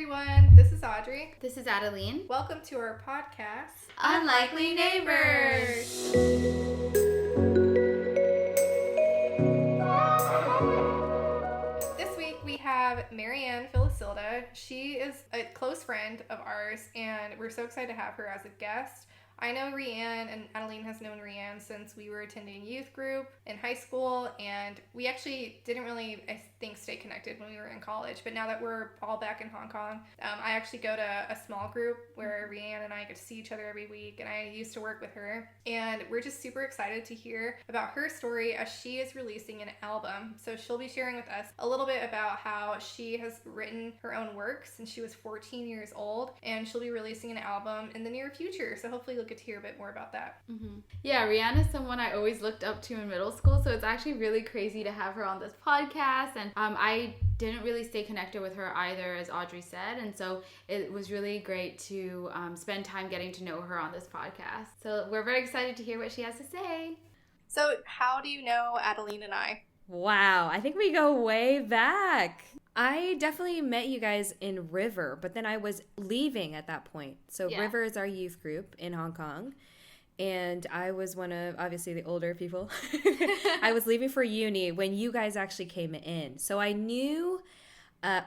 everyone. This is Audrey. This is Adeline. Welcome to our podcast, Unlikely Neighbors. This week we have Marianne Philisilda. She is a close friend of ours, and we're so excited to have her as a guest. I know Marianne, and Adeline has known Marianne since we were attending youth group in high school, and we actually didn't really, I think, stay connected when we were in college. But now that we're all back in Hong Kong, I actually go to a small group where Marianne and I get to see each other every week, and I used to work with her. And we're just super excited to hear about her story as she is releasing an album. So she'll be sharing with us a little bit about how she has written her own work since she was 14 years old, and she'll be releasing an album in the near future. So hopefully you'll get to hear a bit more about that. Mm-hmm. Yeah, Rihanna's someone I always looked up to in middle school, so it's actually really crazy to have her on this podcast. And I didn't really stay connected with her either, as Audrey said, and so it was really great to spend time getting to know her on this podcast. So we're very excited to hear what she has to say. So how do you know Adeline and I? Wow, I think we go way back. I definitely met you guys in River, but then I was leaving at that point. So yeah. River is our youth group in Hong Kong. And I was one of, obviously, the older people. I was leaving for uni when you guys actually came in. So I knew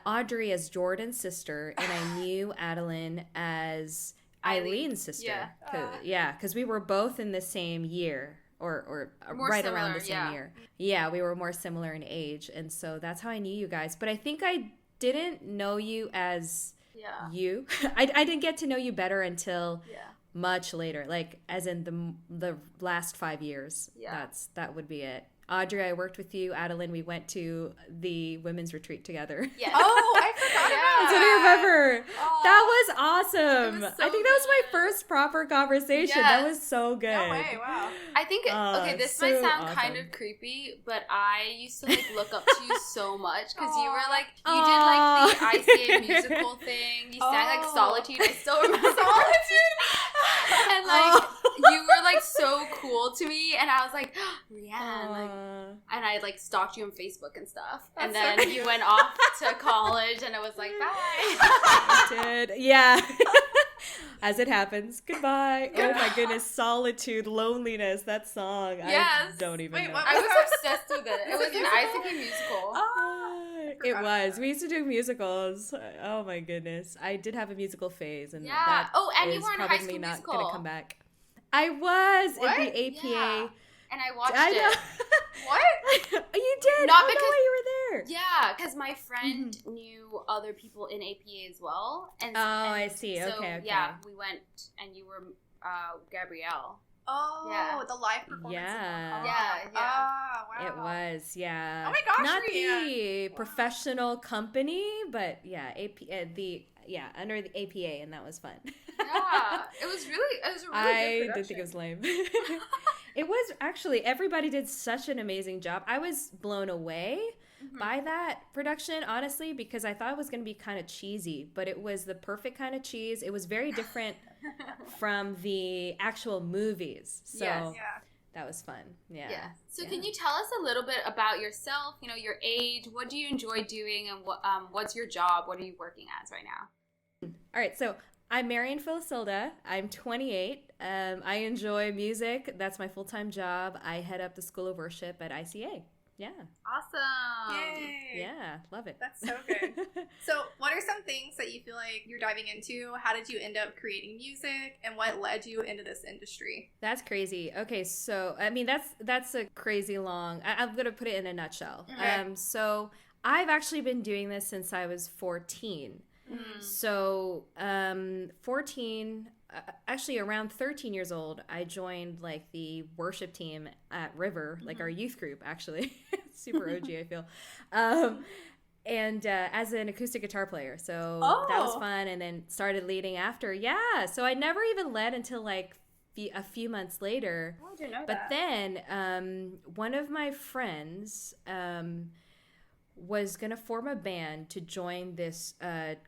Audrey as Jordan's sister, and I knew Adeline as Eileen's sister. Yeah, because we were both in the same year. Or right similar, around the same year. Yeah, we were more similar in age. And so that's how I knew you guys. But I think I didn't know you as you. I didn't get to know you better until much later. Like, as in the last 5 years. Yeah. That would be it. Audrey, I worked with you. Adeline, we went to the women's retreat together. Yeah. Oh, I forgot about that. I remember. Oh, that was awesome. Was so I think that was my first proper conversation. Yes. That was so good. No way, wow. I think, this so might sound awesome. Kind of creepy, but I used to, look up to you so much because you were, you did, the ICA musical thing. You sang, Solitude. I still remember Solitude. And, you were, so cool to me, and I was like, Marianne, and I stalked you on Facebook and stuff. And then you went off to college, and it was like, bye. I did. Yeah. As it happens. Goodbye. Oh my goodness. Solitude, loneliness, that song. Yes. I don't even know. I was obsessed with it. It was an ICK musical. It was. We used to do musicals. Oh my goodness. I did have a musical phase, and that and you is were in High probably School not Musical. Gonna come back. I was in the APA. Yeah. And I watched it. What? You did? Not because because you were there. Yeah, because my friend knew other people in APA as well. And I see. So, okay. Yeah, we went, and you were Gabrielle. Oh, the live performance. Yeah. Yeah. Oh, wow. It was, yeah. Oh my gosh, not Marianne. the professional company, but under the APA, and that was fun. Yeah, it was a really good production. I did think it was lame. It was actually, everybody did such an amazing job. I was blown away by that production, honestly, because I thought it was going to be kind of cheesy, but it was the perfect kind of cheese. It was very different from the actual movies. So that was fun. Yeah. So can you tell us a little bit about yourself, your age, what do you enjoy doing, and what's your job? What are you working as right now? All right, so I'm Marienne Philisilda. I'm 28. I enjoy music. That's my full-time job. I head up the School of Worship at ICA. Yeah. Awesome. Yay. Yeah, love it. That's so good. So what are some things that you feel like you're diving into? How did you end up creating music, and what led you into this industry? That's crazy. Okay, so, that's a crazy long, I'm going to put it in a nutshell. Okay. So I've actually been doing this since I was 14. So, 14, actually around 13 years old, I joined the worship team at River, our youth group, actually. Super OG, I feel. And as an acoustic guitar player. So that was fun. And then started leading after. Yeah. So I never even led until a few months later. Oh, I didn't know that. But then one of my friends was going to form a band to join this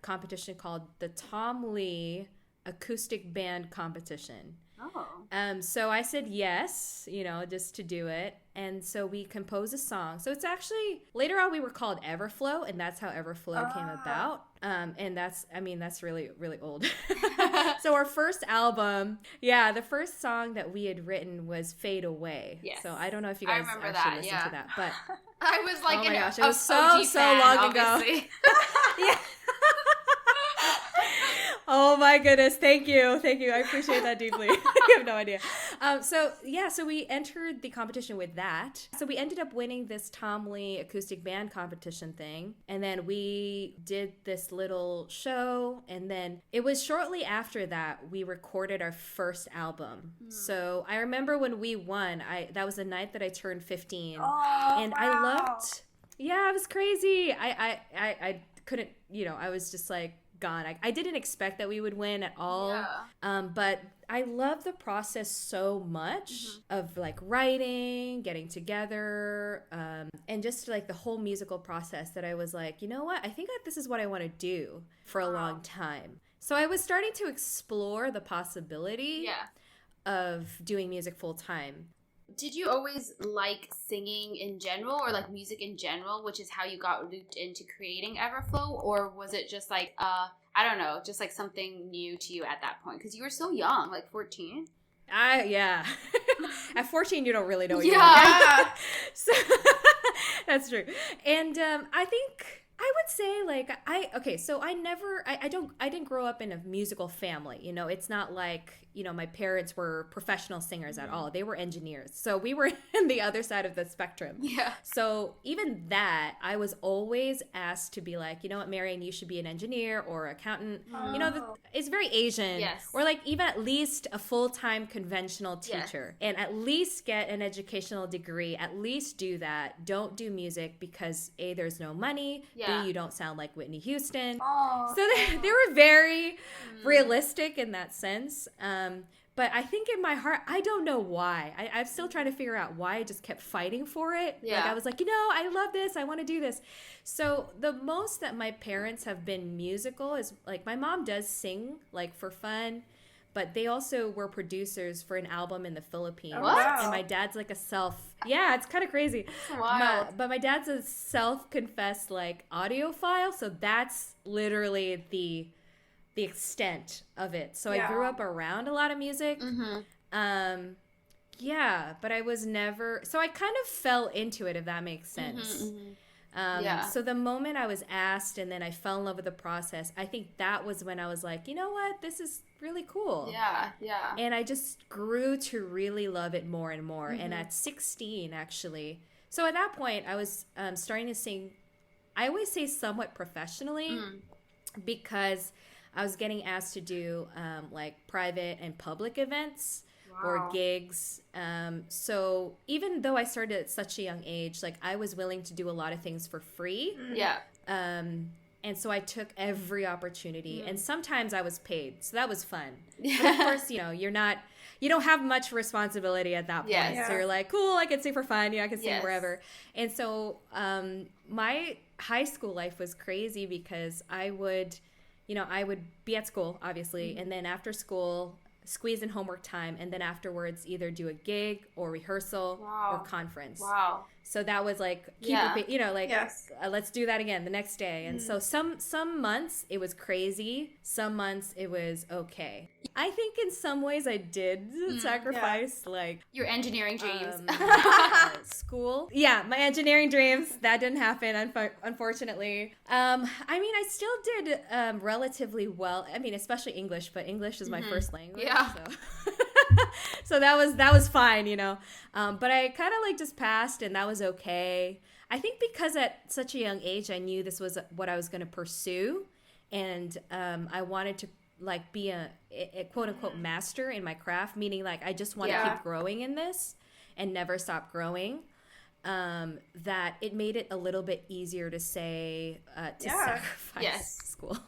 competition called the Tom Lee Acoustic Band Competition. Oh. So I said yes, just to do it. And so we composed a song. So it's actually, later on we were called Everflow, and that's how Everflow came about. And that's really, really old. So our first album, the first song that we had written was Fade Away. Yes. So I don't know if you guys actually listened to that, but I was like, oh my gosh, it a was so fan, long ago. obviously. Yeah. Oh my goodness. Thank you. I appreciate that deeply. You have no idea. So we entered the competition with that. So we ended up winning this Tom Lee acoustic band competition thing. And then we did this little show. And then it was shortly after that we recorded our first album. So I remember when we won, that was the night that I turned 15. And I looked, it was crazy. I couldn't, I was just like, gone. I didn't expect that we would win at all. Yeah. But I love the process so much of like writing, getting together, and just like the whole musical process that I was like, you know what? I think that this is what I want to do for a long time. So I was starting to explore the possibility of doing music full time. Did you always like singing in general or like music in general, which is how you got looped into creating Everflow? Or was it just like, I don't know, just like something new to you at that point? Because you were so young, like 14. At 14, you don't really know what you're doing. So that's true. And I think I would say like I didn't grow up in a musical family. It's not like, my parents were professional singers at all. They were engineers. So we were in the other side of the spectrum. Yeah. So even that, I was always asked to be like, you know what, Marian, you should be an engineer or accountant. It's very Asian. Yes. Or like even at least a full-time conventional teacher. And at least get an educational degree. At least do that. Don't do music because A, there's no money. Yeah. B, you don't sound like Whitney Houston. So they were very realistic in that sense. But I think in my heart, I don't know why. I'm still trying to figure out why I just kept fighting for it. Yeah. Like I was like, I love this. I want to do this. So the most that my parents have been musical is like my mom does sing like for fun, but they also were producers for an album in the Philippines. What? And my dad's like it's kind of crazy. Wild. But my dad's a self-confessed like audiophile. So that's literally the extent of it. So I grew up around a lot of music. But I was never, so I kind of fell into it, if that makes sense. So the moment I was asked and then I fell in love with the process, I think that was when I was like, you know what, this is really cool. Yeah. And I just grew to really love it more and more. And at 16 actually, so at that point I was starting to sing, I always say somewhat professionally, because I was getting asked to do like private and public events or gigs. So even though I started at such a young age, like I was willing to do a lot of things for free. Yeah. And so I took every opportunity, and sometimes I was paid, so that was fun. But of course, you don't have much responsibility at that point. Yes. So you're like, cool, I can sing for fun. I can sing wherever. And so my high school life was crazy because I would be at school, obviously, and then after school, squeeze in homework time, and then afterwards either do a gig or rehearsal or conference. Wow. So that was like, let's do that again the next day. And so some months it was crazy. Some months it was okay. I think in some ways I did sacrifice like your engineering dreams. School. Yeah, my engineering dreams. That didn't happen, unfortunately. I still did relatively well. Especially English, but English is my first language. Yeah. So that was fine, but I kind of like just passed, and that was okay. I think because at such a young age, I knew this was what I was going to pursue, and I wanted to like be a quote unquote master in my craft, meaning like I just want to keep growing in this and never stop growing. That it made it a little bit easier to say to sacrifice school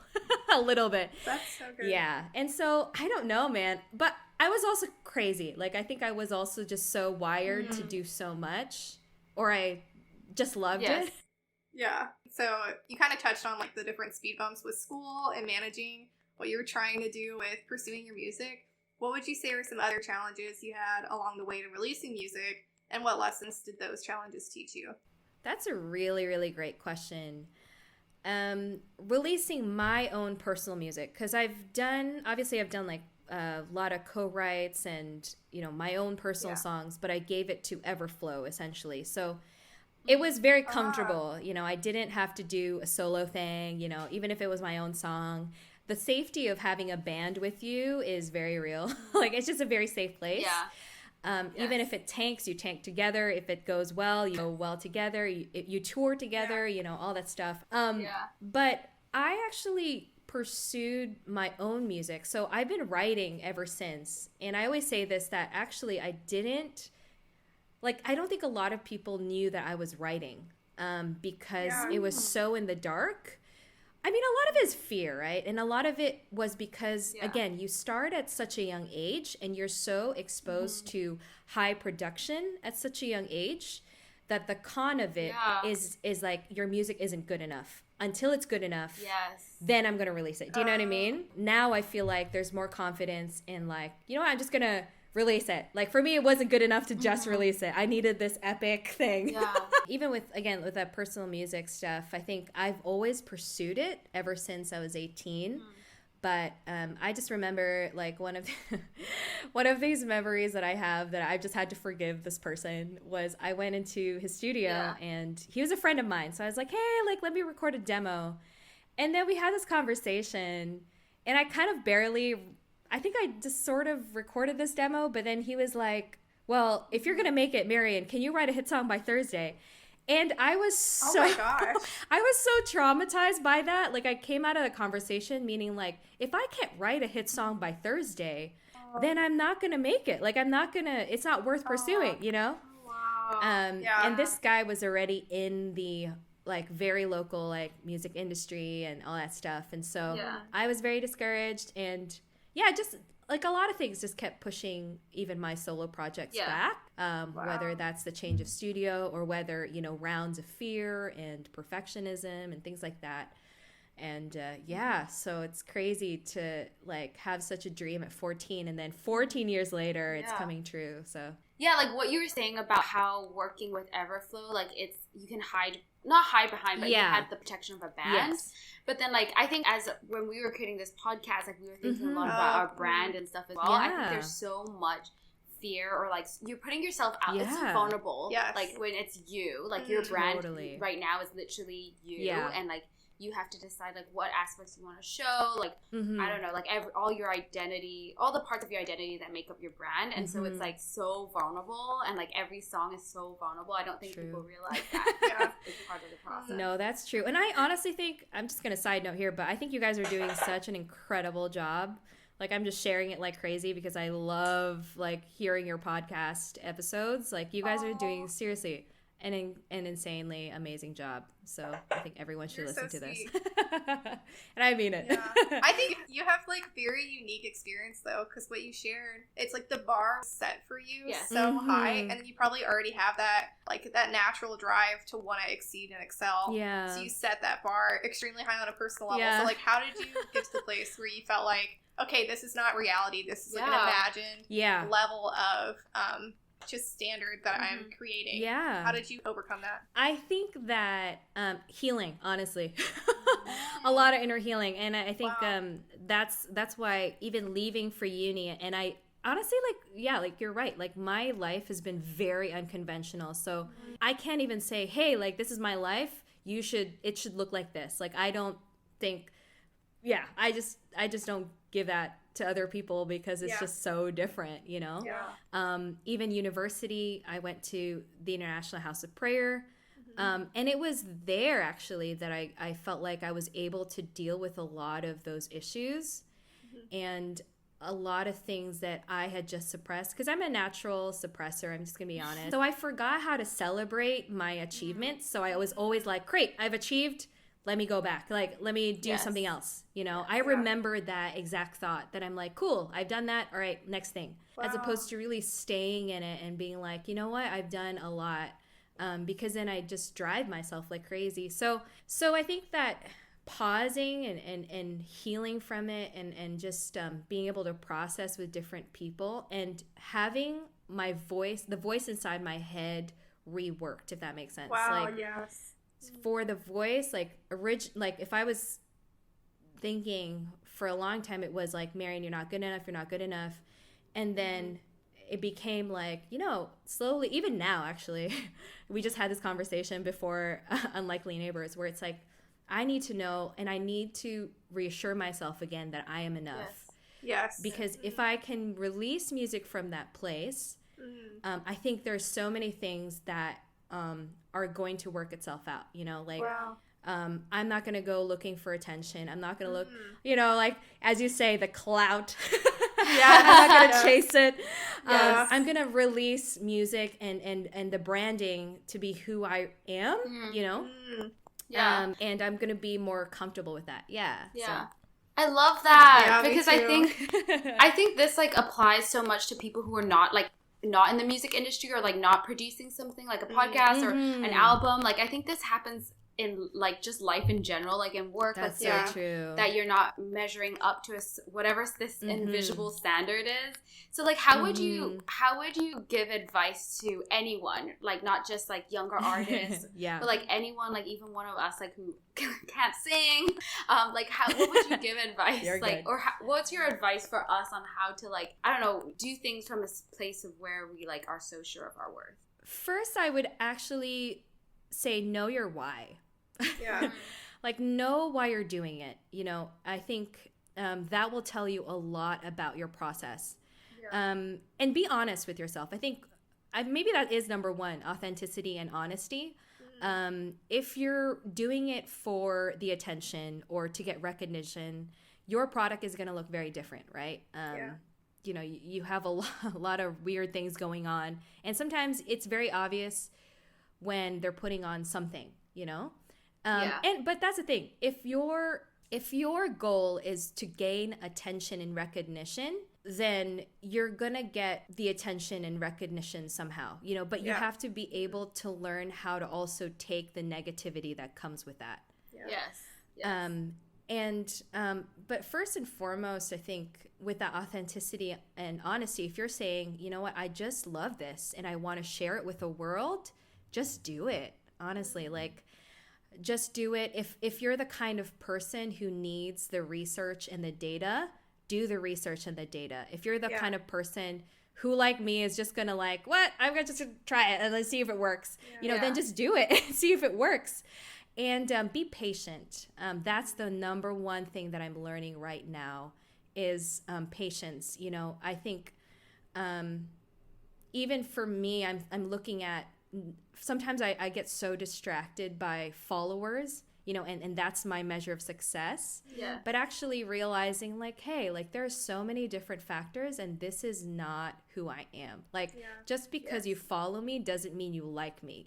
a little bit. That's so good. Yeah, and so I don't know, man, but I was also crazy. Like I think I was also just so wired to do so much, or I just loved it. Yeah. So you kind of touched on like the different speed bumps with school and managing what you're trying to do with pursuing your music. What would you say were some other challenges you had along the way to releasing music, and what lessons did those challenges teach you? That's a really, really great question. Releasing my own personal music, because I've done like a lot of co-writes and, my own personal songs, but I gave it to Everflow essentially. So it was very comfortable. I didn't have to do a solo thing, even if it was my own song. The safety of having a band with you is very real. Like, it's just a very safe place. Yeah. Even if it tanks, you tank together. If it goes well, you go well together. You tour together, all that stuff. But I actually pursued my own music. So I've been writing ever since. And I always say this, that actually I don't think a lot of people knew that I was writing because it was so in the dark. I mean, a lot of it is fear, right? And a lot of it was because, again, you start at such a young age and you're so exposed to high production at such a young age that the con of it is like your music isn't good enough. Until it's good enough, then I'm going to release it. Do you know what I mean? Now I feel like there's more confidence in like, I'm just going to release it. Like, for me, it wasn't good enough to just release it. I needed this epic thing. Yeah. Even with that personal music stuff, I think I've always pursued it ever since I was 18. But I just remember like one of these memories that I have that I've just had to forgive this person was I went into his studio and he was a friend of mine. So I was like, hey, like, let me record a demo. And then we had this conversation and I kind of I think I just sort of recorded this demo, but then he was like, well, if you're going to make it, Marian, can you write a hit song by Thursday? And I was oh my gosh. I was so traumatized by that. Like, I came out of the conversation meaning like, if I can't write a hit song by Thursday, then I'm not going to make it. Like, it's not worth pursuing, Wow. And this guy was already in the like very local like music industry and all that stuff. And so I was very discouraged and just like a lot of things just kept pushing even my solo projects back, whether that's the change of studio or whether, rounds of fear and perfectionism and things like that. And so it's crazy to like have such a dream at 14 and then 14 years later it's coming true. So yeah, like what you were saying about how working with Everflow, like you can not hide behind, but you had the protection of a band. Yes. But then, like, I think when we were creating this podcast, like, we were thinking a lot about our brand and stuff as well. I think there's so much fear or, like, you're putting yourself out. It's so vulnerable. Yes. Like, when it's you. Like, your brand right now is literally you. Yeah. And, like, you have to decide, like, what aspects you want to show. Like, I don't know, like, all your identity, all the parts of your identity that make up your brand. And so it's, like, so vulnerable. And, like, every song is so vulnerable. I don't think people realize that. It's part of the process. No, that's true. And I honestly think, I'm just going to side note here, but I think you guys are doing such an incredible job. Like, I'm just sharing it like crazy because I love, like, hearing your podcast episodes. Like, you guys are doing, seriously, an insanely amazing job. So I think everyone should listen to this. And I mean it. Yeah. I think you have like very unique experience though, because what you shared, it's like the bar set for you so high, and you probably already have that like that natural drive to want to exceed and excel. Yeah. So you set that bar extremely high on a personal level. Yeah. So like, how did you get to the place where you felt like, okay, this is not reality. This is like an imagined level of just standard that I'm creating. Yeah. How did you overcome that? I think that healing, honestly. A lot of inner healing. And I think that's why even leaving for uni, and I honestly, like you're right. Like, my life has been very unconventional. So I can't even say, hey, like, this is my life. It should look like this. Like, I don't think, I just don't give that to other people because it's just so different, even university, I went to the International House of Prayer, and it was there actually that I felt like I was able to deal with a lot of those issues and a lot of things that I had just suppressed because I'm a natural suppressor, I'm just gonna be honest. So I forgot how to celebrate my achievements. So I was always like, great, I've achieved, let me go back. Like, let me do something else. I remember that exact thought that I'm like, cool, I've done that. All right, next thing. Wow. As opposed to really staying in it and being like, you know what, I've done a lot. Because then I just drive myself like crazy. So I think that pausing and healing from it, and just being able to process with different people, and having my voice, the voice inside my head, reworked, if that makes sense. Wow, like, yes. For the voice, like if I was thinking for a long time, it was like, Marian, you're not good enough. And then it became like, slowly, even now, actually, we just had this conversation before Unlikely Neighbors, where it's like, I need to know, and I need to reassure myself again that I am enough. Yes. Because if I can release music from that place, I think there's so many things that are going to work itself out, wow. I'm not going to go looking for attention. I'm not going to look, like, as you say, the clout. Yeah, I'm not going to chase it. Yes. I'm going to release music and the branding to be who I am, Yeah. and I'm going to be more comfortable with that. Yeah. Yeah. I love that Yeah, because I think this like applies so much to people who are not in the music industry, or like not producing something like a podcast or an album. Like, I think this happens in like just life in general, like in work. That's like, so true. that you're not measuring up to whatever this invisible standard is. So like, how would you give advice to anyone, like not just like younger artists, but like anyone, like even one of us, like who can't sing, like what would you give advice? Like, or what's your advice for us on how to, like, I don't know, do things from a place of where we like are so sure of our worth? First, I would actually say know your why. Yeah. Like, know why you're doing it. I think that will tell you a lot about your process. Yeah. And be honest with yourself. I think maybe that is number one, authenticity and honesty. If you're doing it for the attention or to get recognition, your product is going to look very different, right? You have a lot of weird things going on. And sometimes it's very obvious when they're putting on something, but that's the thing. If your goal is to gain attention and recognition, then you're gonna get the attention and recognition somehow, but you have to be able to learn how to also take the negativity that comes with that. But first and foremost, I think with that authenticity and honesty, if you're saying, I just love this and I want to share it with the world, just do it. Honestly, like, just do it. If you're the kind of person who needs the research and the data, do the research and the data. If you're the kind of person who, like me, is just gonna like, what? I'm gonna just try it and let's see if it works. Then just do it and see if it works. And be patient. That's the number one thing that I'm learning right now is patience. I think even for me, I'm looking at, sometimes I get so distracted by followers, and that's my measure of success. Yeah. But actually realizing, like, hey, like, there are so many different factors, and this is not who I am. Like, just because you follow me doesn't mean you like me,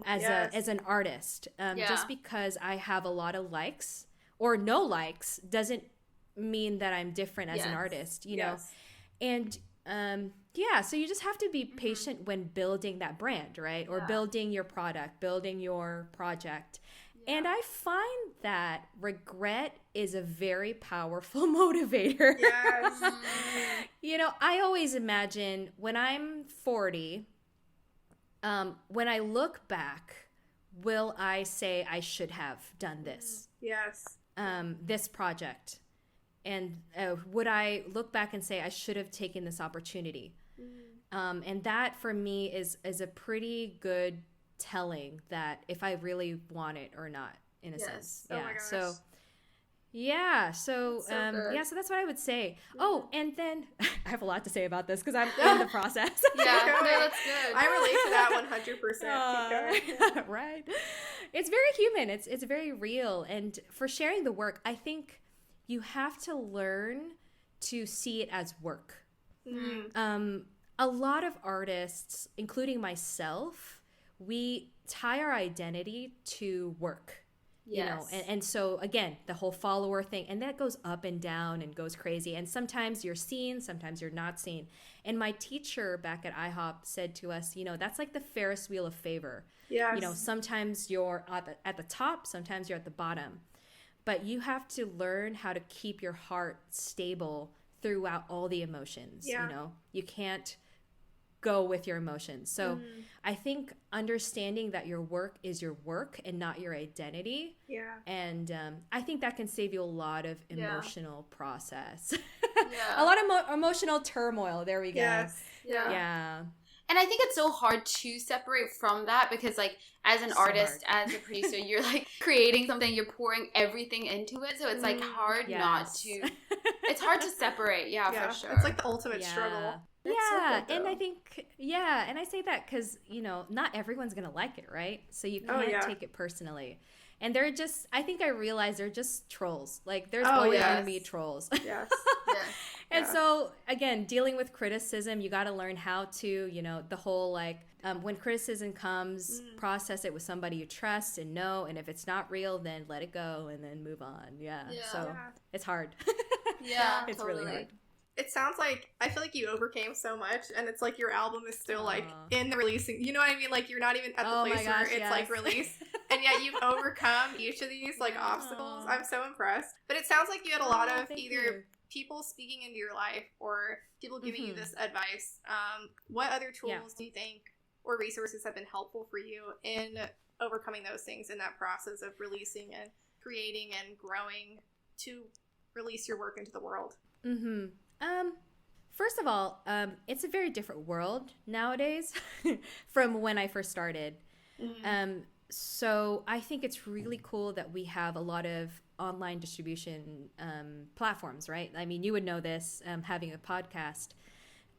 as an artist. Just because I have a lot of likes or no likes doesn't mean that I'm different as an artist, And so you just have to be patient when building that brand, right? Or building your product, building your project. Yeah. And I find that regret is a very powerful motivator. Yes. I always imagine when I'm 40, when I look back, will I say I should have done this? Yes. This project. And would I look back and say I should have taken this opportunity? And that for me is a pretty good telling that if I really want it or not, in a sense. Oh my gosh. So that's what I would say. Oh, and then I have a lot to say about this because I'm in the process. That's good. I relate to that 100%. Keep going. Right. It's very human. It's very real. And for sharing the work, I think you have to learn to see it as work. A lot of artists, including myself, we tie our identity to work. And so again, the whole follower thing, and that goes up and down and goes crazy. And sometimes you're seen, sometimes you're not seen. And my teacher back at IHOP said to us, that's like the Ferris wheel of favor. Yes. Sometimes you're at the top, sometimes you're at the bottom. but you have to learn how to keep your heart stable throughout all the emotions. Yeah. You know, you can't go with your emotions. So I think understanding that your work is your work and not your identity. Yeah. And I think that can save you a lot of Yeah. emotional process. Yeah. A lot of emotional turmoil. There we go. Yes. Yeah. Yeah. And I think it's so hard to separate from that because, like, as an So artist, as a producer, you're like creating something, you're pouring everything into it. So it's like hard not Yes. to. It's hard to separate. Yeah, for sure. It's like the ultimate struggle. That's so Yeah, good, and though. I think, and I say that because, you know, not everyone's going to like it, right? So you Oh, can't yeah. take it personally. And they're just, I think I realized they're just trolls. Like, there's Oh, always going yes. to be trolls. Yes. Yeah. And Yeah. so, again, dealing with criticism, you got to learn how to, you know, the whole, like, when criticism comes, process it with somebody you trust and know. And if it's not real, then let it go and then move on. Yeah. Yeah. So Yeah. it's hard. Yeah, It's totally. really hard. It sounds like I feel like you overcame so much, and it's like your album is still like Aw. in the releasing. You know what I mean? Like you're not even at the Oh my place gosh, where it's like yes. released, and yet you've overcome each of these like obstacles. Aw. I'm so impressed. But it sounds like you had a lot of Thank either you. people speaking into your life or people giving you Mhm. this advice. What other tools Yeah. do you think or resources have been helpful for you in overcoming those things in that process of releasing and creating and growing to release your work into the world? Mm-hmm. First of all, it's a very different world nowadays from when I first started. So I think it's really cool that we have a lot of online distribution platforms, right? I mean, you would know this, having a podcast.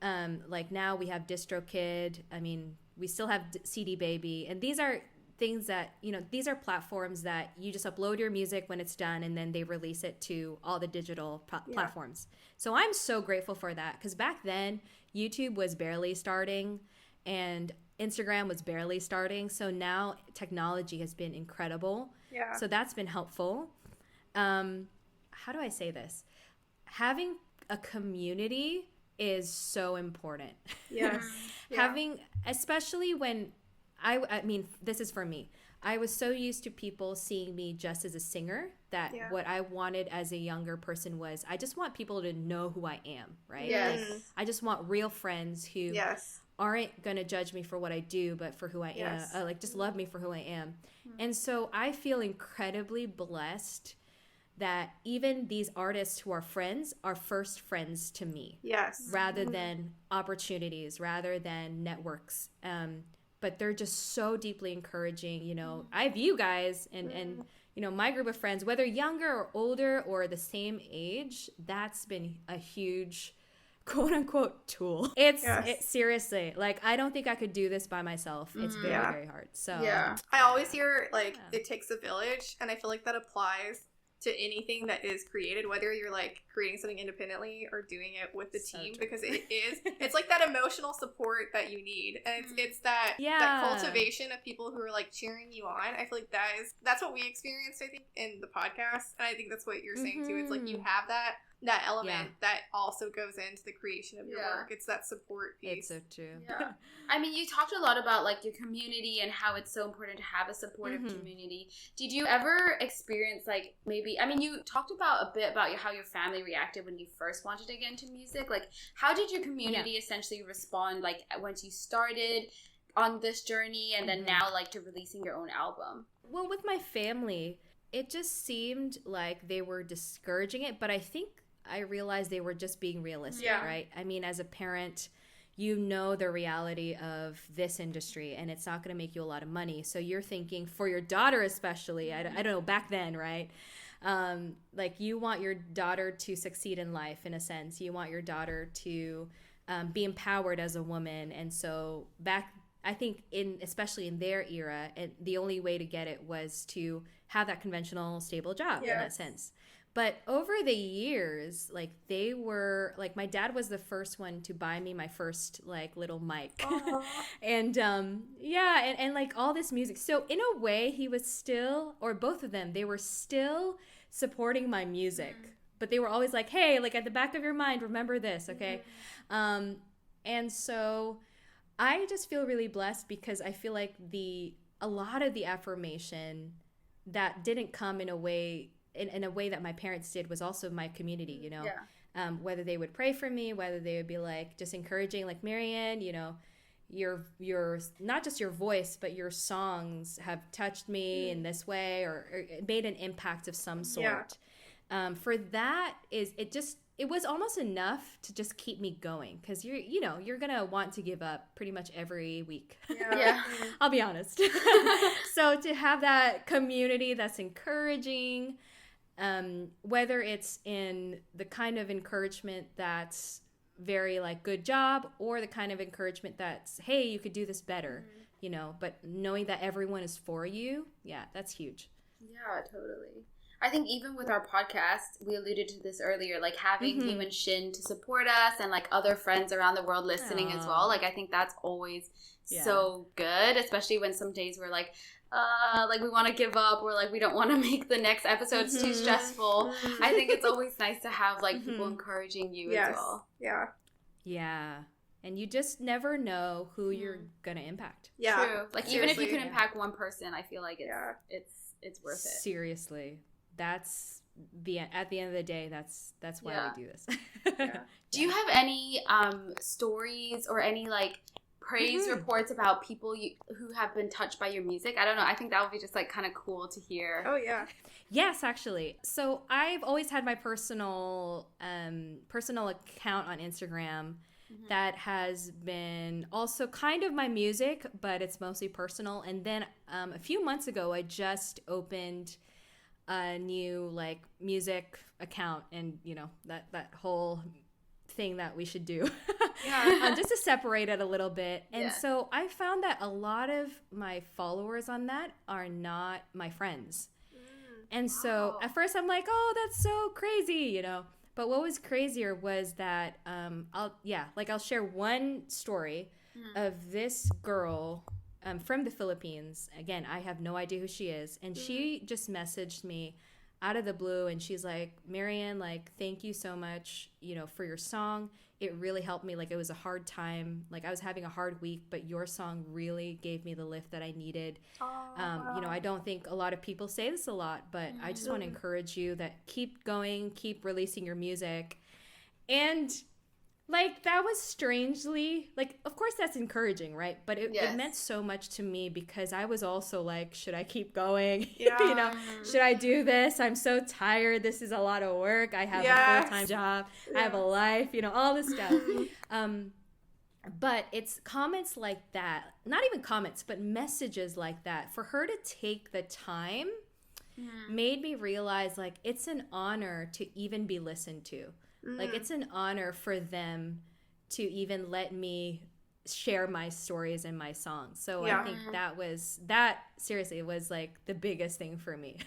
Like now we have DistroKid. I mean, we still have CD Baby, and these are things that, you know, these are platforms that you just upload your music when it's done and then they release it to all the digital platforms. So I'm so grateful for that, because back then YouTube was barely starting and Instagram was barely starting. So now technology has been incredible. Yeah. So that's been helpful. How do I say this? Having a community is so important. Yes. Yeah. Having, especially when I mean, this is for me. I was so used to people seeing me just as a singer that what I wanted as a younger person was, I just want people to know who I am, right? Yes. Like, I just want real friends who Yes. aren't going to judge me for what I do, but for who I Yes. am. Like, just love me for who I am. And so I feel incredibly blessed that even these artists who are friends are first friends to me, Yes. rather than opportunities, rather than networks. But they're just so deeply encouraging. You know, I have you guys and you know, my group of friends, whether younger or older or the same age, that's been a huge quote unquote tool. It's seriously, like, I don't think I could do this by myself. It's very, very hard. So Yeah. I always hear like it takes a village, and I feel like that applies to anything that is created, whether you're like creating something independently or doing it with the So team, true. because it's like that emotional support that you need, and it's that cultivation of people who are like cheering you on. I feel like that's what we experienced, I think, in the podcast, and I think that's what you're saying too. It's like you have that element that also goes into the creation of your work. It's that support piece. it's so true. Yeah. I mean, you talked a lot about like your community and how it's so important to have a supportive community. Did you ever experience like maybe, I mean, you talked about a bit about how your family reacted when you first wanted to get into music. Like, how did your community essentially respond, like, once you started on this journey and then now like to releasing your own album? Well, with my family, it just seemed like they were discouraging it, but I think I realized they were just being realistic, right? I mean, as a parent, you know the reality of this industry, and it's not going to make you a lot of money. So you're thinking, for your daughter especially, I don't know, back then, right? Like, you want your daughter to succeed in life, in a sense. You want your daughter to be empowered as a woman. And so I think especially in their era, the only way to get it was to have that conventional, stable job in that sense. But over the years, like, they were like, my dad was the first one to buy me my first like little mic. And and like all this music. So in a way, he was still, or both of them, they were still supporting my music. But they were always like, hey, like, at the back of your mind, remember this, okay? And so I just feel really blessed, because I feel like a lot of the affirmation that didn't come in a way in a way that my parents did was also my community, you know. Yeah. Whether they would pray for me, whether they would be like just encouraging, like, Marianne, you know, your not just your voice, but your songs have touched me in this way, or it made an impact of some sort. For that it was almost enough to just keep me going, because you're gonna want to give up pretty much every week. Yeah. I'll be honest. So to have that community that's encouraging, whether it's in the kind of encouragement that's very like good job, or the kind of encouragement that's, hey, you could do this better, you know, but knowing that everyone is for you, that's huge. Yeah, totally. I think even with our podcast, we alluded to this earlier, like having you and Shin to support us, and like other friends around the world listening as well. Like I think that's always so good, especially when some days we're like we want to give up, or like we don't want to make the next episodes too stressful. I think it's always nice to have like people encouraging you as well. Yeah. And you just never know who you're gonna impact. True. Like even if you can impact one person, I feel like it's worth it. Seriously. That's at the end of the day, that's why we do this. Do you have any stories or any like praise reports about people who have been touched by your music? I don't know. I think that would be just like kind of cool to hear. Oh yeah. Yes, actually. So I've always had my personal account on Instagram that has been also kind of my music, but it's mostly personal. And then a few months ago, I just opened a new like music account, and you know that whole thing that we should do just to separate it a little bit. And so I found that a lot of my followers on that are not my friends. And so at first I'm like, oh, that's so crazy, you know. But what was crazier was that I'll share one story of this girl from the Philippines. Again, I have no idea who she is. And she just messaged me out of the blue, and she's like, Marianne, like, thank you so much, you know, for your song. It really helped me. Like, it was a hard time. Like, I was having a hard week, but your song really gave me the lift that I needed. You know, I don't think a lot of people say this a lot, but I just want to encourage you that keep going, keep releasing your music. And like, that was strangely, like, of course that's encouraging, right? But it meant so much to me, because I was also like, should I keep going? You know, should I do this? I'm so tired. This is a lot of work. I have a full-time job. I have a life, you know, all this stuff. But it's comments like that, not even comments, but messages like that, for her to take the time made me realize, like, it's an honor to even be listened to. Like, it's an honor for them to even let me share my stories and my songs. So I think that seriously was like the biggest thing for me.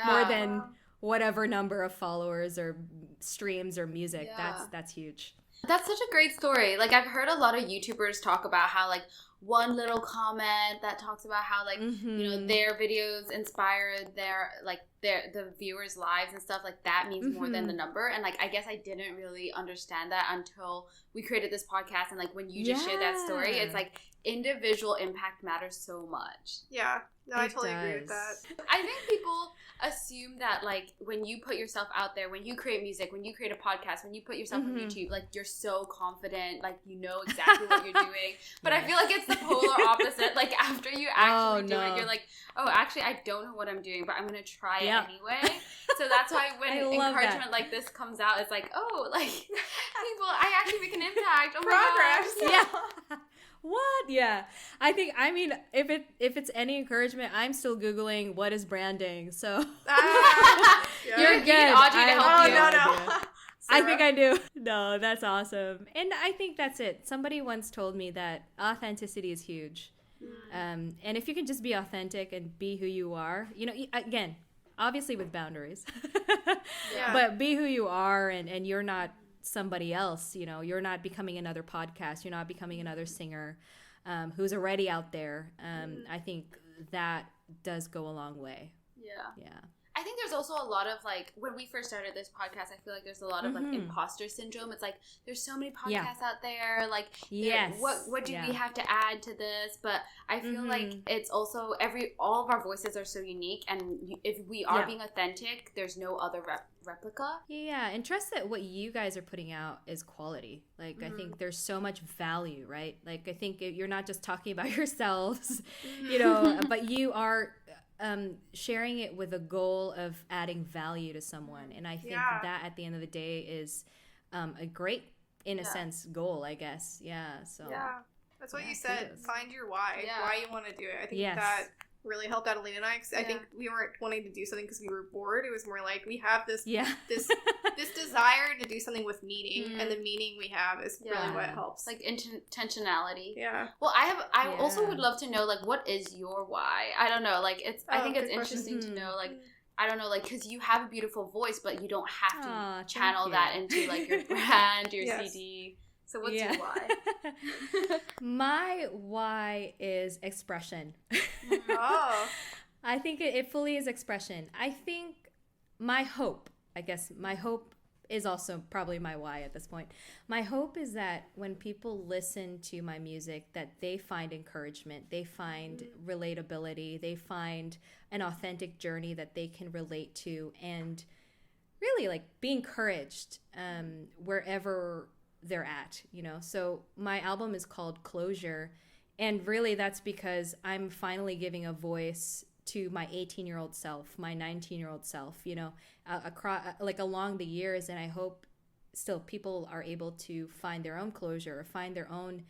More than whatever number of followers or streams or music. That's huge. That's such a great story. Like, I've heard a lot of YouTubers talk about how, like, one little comment that talks about how, like, you know, their videos inspired the viewers' lives and stuff, like, that means more than the number. And, like, I guess I didn't really understand that until we created this podcast. And, like, when you just shared that story, it's like individual impact matters so much. Yeah. No, I totally agree with that. I think people assume that, like, when you put yourself out there, when you create music, when you create a podcast, when you put yourself on YouTube, like, you're so confident, like, you know exactly what you're doing. But I feel like it's the polar opposite. Like, after you actually do it, you're like, oh, actually, I don't know what I'm doing, but I'm going to try it anyway. So that's why when encouragement like this comes out, it's like, oh, like, people, I actually make an impact. Oh, progress. My gosh. Yeah. What? Yeah. I think, I mean, if it's any encouragement, I'm still Googling what is branding. So You're good. Audrey to help you. No. I think I do. No, that's awesome. And I think that's it. Somebody once told me that authenticity is huge. And if you can just be authentic and be who you are, you know, again, obviously with boundaries, but be who you are, and you're not somebody else, you know, you're not becoming another podcast, you're not becoming another singer who's already out there. I think that does go a long way. Yeah. I think there's also a lot of, like, when we first started this podcast, I feel like there's a lot of, like, imposter syndrome. It's like, there's so many podcasts out there. Like, what do we have to add to this? But I feel like it's also all of our voices are so unique. And if we are being authentic, there's no other replica. Yeah, and trust that what you guys are putting out is quality. Like, I think there's so much value, right? Like, I think you're not just talking about yourselves, but you are sharing it with a goal of adding value to someone. And I think that at the end of the day is a great, in a sense, goal, I guess. Yeah. So that's what you said. Find your why. Why you want to do it. I think that really helped Adelina and I. Cause I think we weren't wanting to do something because we were bored. It was more like we have this this desire to do something with meaning, and the meaning we have is really what helps. Like intentionality. Yeah. Well, I also would love to know, like, what is your why? I don't know. Like, I think it's interesting to know, like, I don't know, like, because you have a beautiful voice, but you don't have to channel that into, like, your brand, your CD. So what's your why? My why is expression. I think it fully is expression. I think my hope is also probably my why at this point. My hope is that when people listen to my music, that they find encouragement, they find relatability, they find an authentic journey that they can relate to, and really, like, be encouraged wherever they're at, So my album is called Closure, and really that's because I'm finally giving a voice to my 18-year-old self, my 19-year-old self, across, like, along the years. And I hope still people are able to find their own closure, or find their own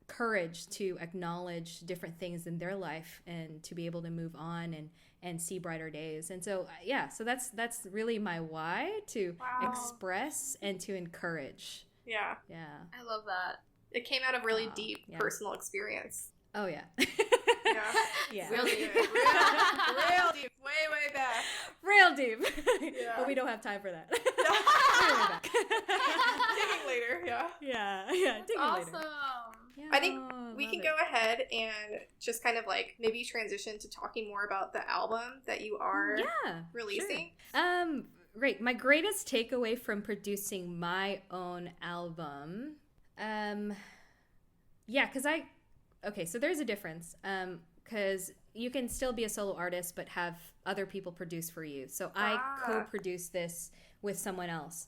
courage to acknowledge different things in their life, and to be able to move on and see brighter days. And so so that's really my why, to express and to encourage. Yeah I love that. It came out of really deep personal experience. Oh yeah. Real deep. Real deep. Way back. Real deep. But we don't have time for that. Digging later. Yeah. Digging awesome. later. Yeah, I think we can go ahead and just kind of, like, maybe transition to talking more about the album that you are releasing. Sure. Great. My greatest takeaway from producing my own album, so there's a difference, because you can still be a solo artist but have other people produce for you. So I co-produce this with someone else.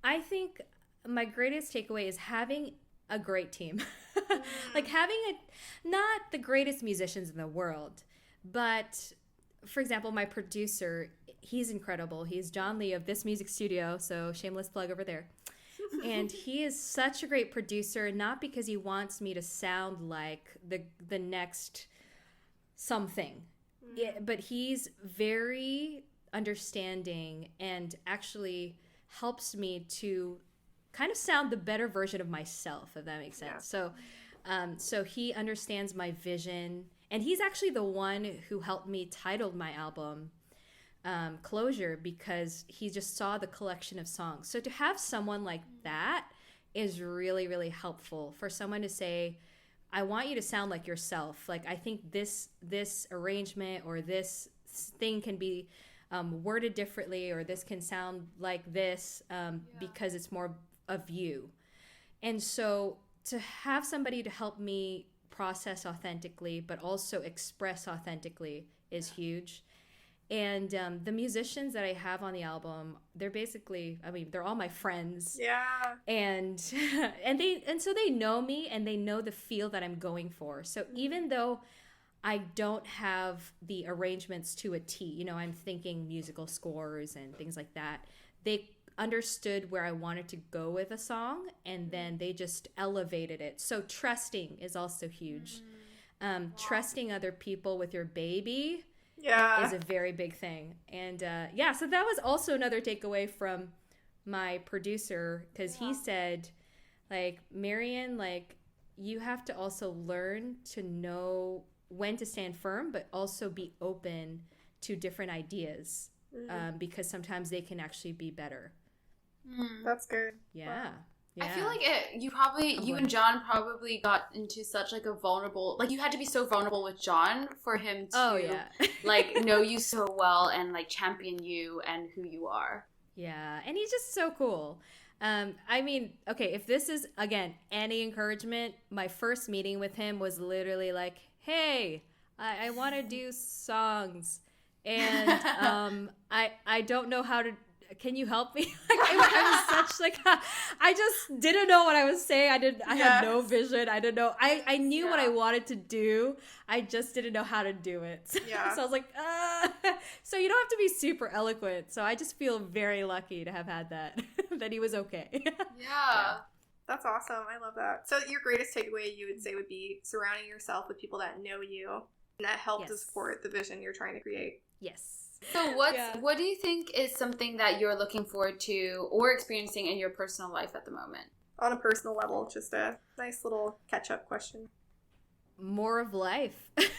I think my greatest takeaway is having a great team. Like, having not the greatest musicians in the world, but, for example, my producer, he's incredible. He's John Lee of This Music Studio, so shameless plug over there. And he is such a great producer, not because he wants me to sound like the next something, but he's very understanding and actually helps me to kind of sound the better version of myself, if that makes sense. So he understands my vision, and he's actually the one who helped me title my album Closure, because he just saw the collection of songs. So to have someone like that is really, really helpful, for someone to say, I want you to sound like yourself. Like, I think this arrangement or this thing can be worded differently, or this can sound like this because it's more of you. And so to have somebody to help me process authentically but also express authentically is huge. And the musicians that I have on the album, they're basically, they're all my friends. And so they know me, and they know the feel that I'm going for. So even though I don't have the arrangements to a T, I'm thinking musical scores and things like that, they understood where I wanted to go with a song, and then they just elevated it. So trusting is also huge. Trusting other people with your baby is a very big thing. And so that was also another takeaway from my producer, because he said, like, Marian, like, you have to also learn to know when to stand firm, but also be open to different ideas, because sometimes they can actually be better. That's good. Yeah. Yeah. I feel like you and John probably got into such like a vulnerable, like you had to be so vulnerable with John for him to like know you so well and like champion you and who you are. Yeah, and he's just so cool. I mean, okay, if this is, again, any encouragement, my first meeting with him was literally like, hey, I want to do songs, and I don't know how to, can you help me? I was such like, I just didn't know what I was saying. I had no vision. I didn't know. I knew what I wanted to do. I just didn't know how to do it. So I was like, so you don't have to be super eloquent. So I just feel very lucky to have had that, that he was okay. Yeah. That's awesome. I love that. So your greatest takeaway, you would say, would be surrounding yourself with people that know you and that help to support the vision you're trying to create. Yes. So what do you think is something that you're looking forward to or experiencing in your personal life at the moment? On a personal level, just a nice little catch-up question. More of life. That's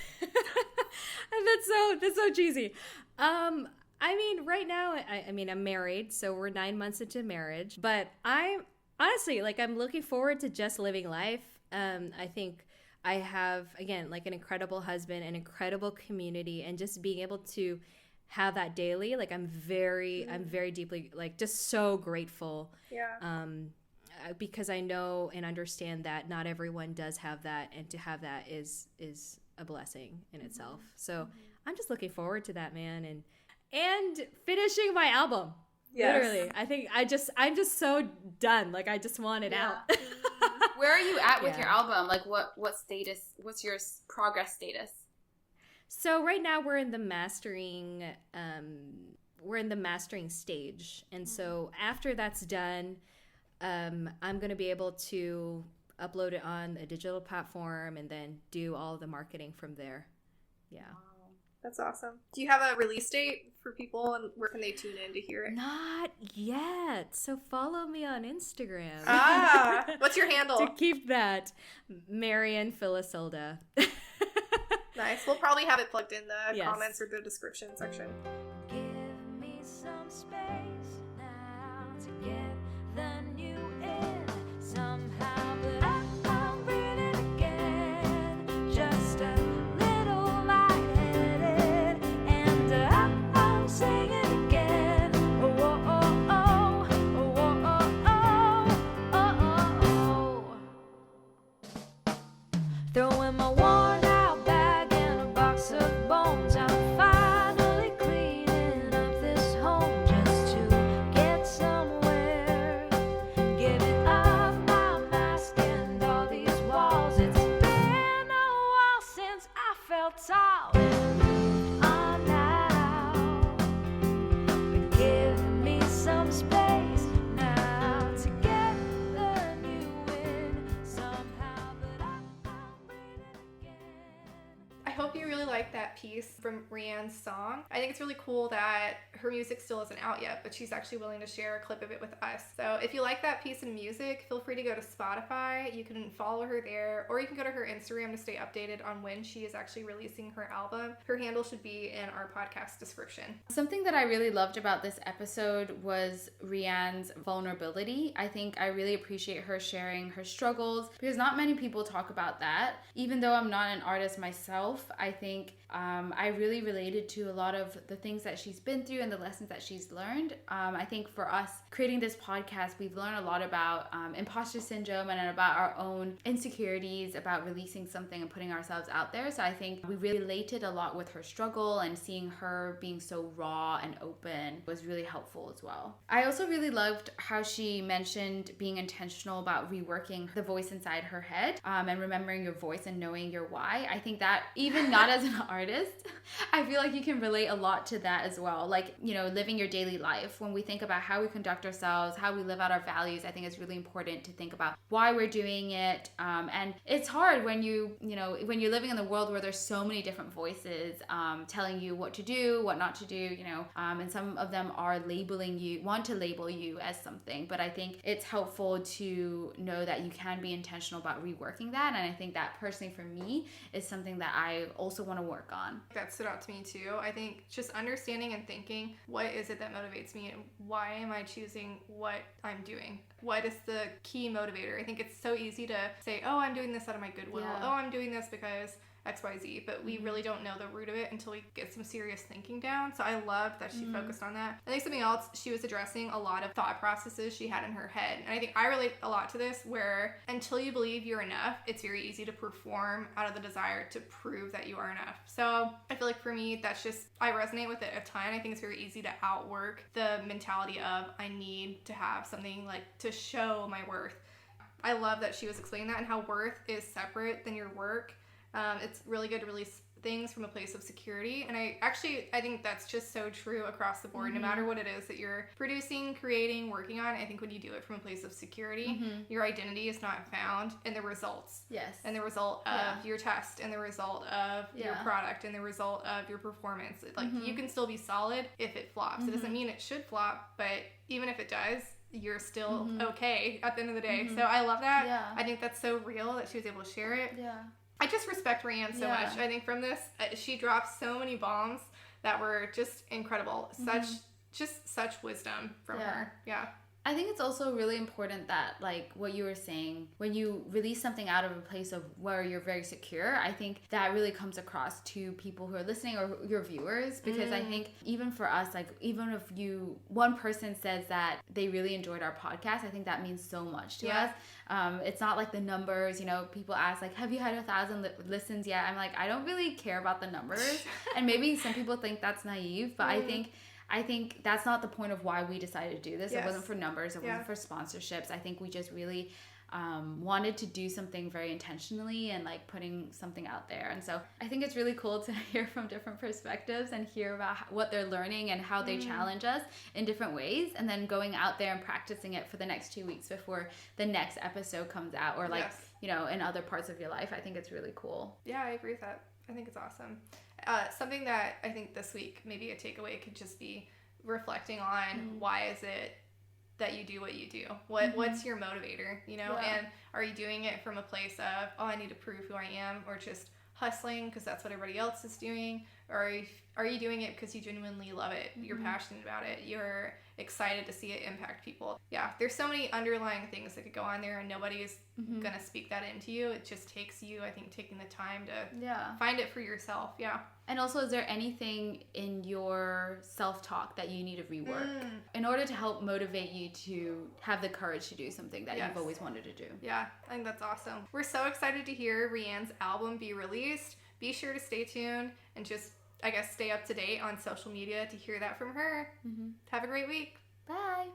so cheesy. I mean, right now, I mean, I'm married, so we're 9 months into marriage, but I'm honestly, like, I'm looking forward to just living life. I think I have, again, like an incredible husband, an incredible community, and just being able to have that daily, like I'm very deeply, like, just so grateful. Yeah. Because I know and understand that not everyone does have that, and to have that is a blessing in itself. So I'm just looking forward to that, man, and finishing my album. Yes. Literally, I think I'm just so done. Like, I just want it out. Where are you at with your album? Like, what status? What's your progress status? So right now we're in the mastering. We're in the mastering stage, and so after that's done, I'm gonna be able to upload it on a digital platform and then do all the marketing from there. Yeah. Wow. That's awesome. Do you have a release date for people, and where can they tune in to hear it? Not yet. So follow me on Instagram. What's your handle? Oh. To keep that, Marian Philisilda. Nice. We'll probably have it plugged in the comments or the description section. Give me some space now to get the new in somehow, but I'll read it again, just a little lightheaded, and I'll sing it again. Oh, oh, oh, oh, oh, oh, oh, oh, oh. Throwing my worn out bag in a box of bones, I'm finally cleaning up this home just to get somewhere. Giving up my mask and all these walls. It's been a while since I felt tall and moved on now. But give me some space now to get the new in somehow, but I'll read it again. I hope you really like that piece from Rianne's song. I think it's really cool that her music still isn't out yet, but she's actually willing to share a clip of it with us. So if you like that piece of music, feel free to go to Spotify. You can follow her there, or you can go to her Instagram to stay updated on when she is actually releasing her album. Her handle should be in our podcast description. Something that I really loved about this episode was Rianne's vulnerability. I think I really appreciate her sharing her struggles, because not many people talk about that. Even though I'm not an artist myself, I think I really related to a lot of the things that she's been through and the lessons that she's learned. I think for us creating this podcast, we've learned a lot about imposter syndrome and about our own insecurities about releasing something and putting ourselves out there. So I think we really related a lot with her struggle, and seeing her being so raw and open was really helpful as well. I also really loved how she mentioned being intentional about reworking the voice inside her head, and remembering your voice and knowing your why. I think that even not as an artist, I feel like you can relate a lot to that as well. Like, you know, living your daily life. When we think about how we conduct ourselves, how we live out our values, I think it's really important to think about why we're doing it. And it's hard when when you're living in the world where there's so many different voices telling you what to do, what not to do, and some of them are want to label you as something. But I think it's helpful to know that you can be intentional about reworking that. And I think that personally for me is something that I also want to work on. on. That stood out to me too. I think just understanding and thinking, what is it that motivates me and why am I choosing what I'm doing? What is the key motivator? I think it's so easy to say, oh, I'm doing this out of my goodwill. Yeah. Oh, I'm doing this because XYZ, but we really don't know the root of it until we get some serious thinking down. So I loved that she focused on that. I think something else, she was addressing a lot of thought processes she had in her head. And I think I relate a lot to this, where until you believe you're enough, it's very easy to perform out of the desire to prove that you are enough. So I feel like for me, that's just, I resonate with it a ton. I think it's very easy to outwork the mentality of I need to have something like to show my worth. I love that she was explaining that and how worth is separate than your work. It's really good to release things from a place of security. And I think that's just so true across the board. No matter what it is that you're producing, creating, working on, I think when you do it from a place of security, your identity is not found in the results. Yes. And the result of your test, and the result of your product, and the result of your performance. Like, you can still be solid if it flops. It doesn't mean it should flop, but even if it does, you're still okay at the end of the day. So I love that. Yeah. I think that's so real that she was able to share it. Yeah. I just respect Marianne so much. I think from this, she dropped so many bombs that were just incredible. Such wisdom from her. Yeah. I think it's also really important that, like what you were saying, when you release something out of a place of where you're very secure, I think that really comes across to people who are listening or your viewers, because I think even for us, like even if one person says that they really enjoyed our podcast, I think that means so much to us. It's not like the numbers, people ask like, have you had 1,000 listens yet? I'm like, I don't really care about the numbers. And maybe some people think that's naive, but I think that's not the point of why we decided to do this. It wasn't for numbers. It wasn't for sponsorships. I think we just really wanted to do something very intentionally and like putting something out there. And so I think it's really cool to hear from different perspectives and hear about what they're learning and how they challenge us in different ways, and then going out there and practicing it for the next 2 weeks before the next episode comes out, or like, in other parts of your life. I think it's really cool. Yeah, I agree with that. I think it's awesome. Something that I think this week, maybe a takeaway could just be reflecting on why is it that you do what you do? What's your motivator, And are you doing it from a place of, oh, I need to prove who I am, or just hustling because that's what everybody else is doing? Or are you doing it because you genuinely love it? You're passionate about it. You're excited to see it impact people. Yeah, there's so many underlying things that could go on there, and nobody's gonna speak that into you. It just takes you, I think, taking the time to find it for yourself. Yeah. And also, is there anything in your self-talk that you need to rework in order to help motivate you to have the courage to do something that you've always wanted to do? Yeah, I think that's awesome. We're so excited to hear Marianne's album be released. Be sure to stay tuned and just, I guess, stay up to date on social media to hear that from her. Have a great week. Bye.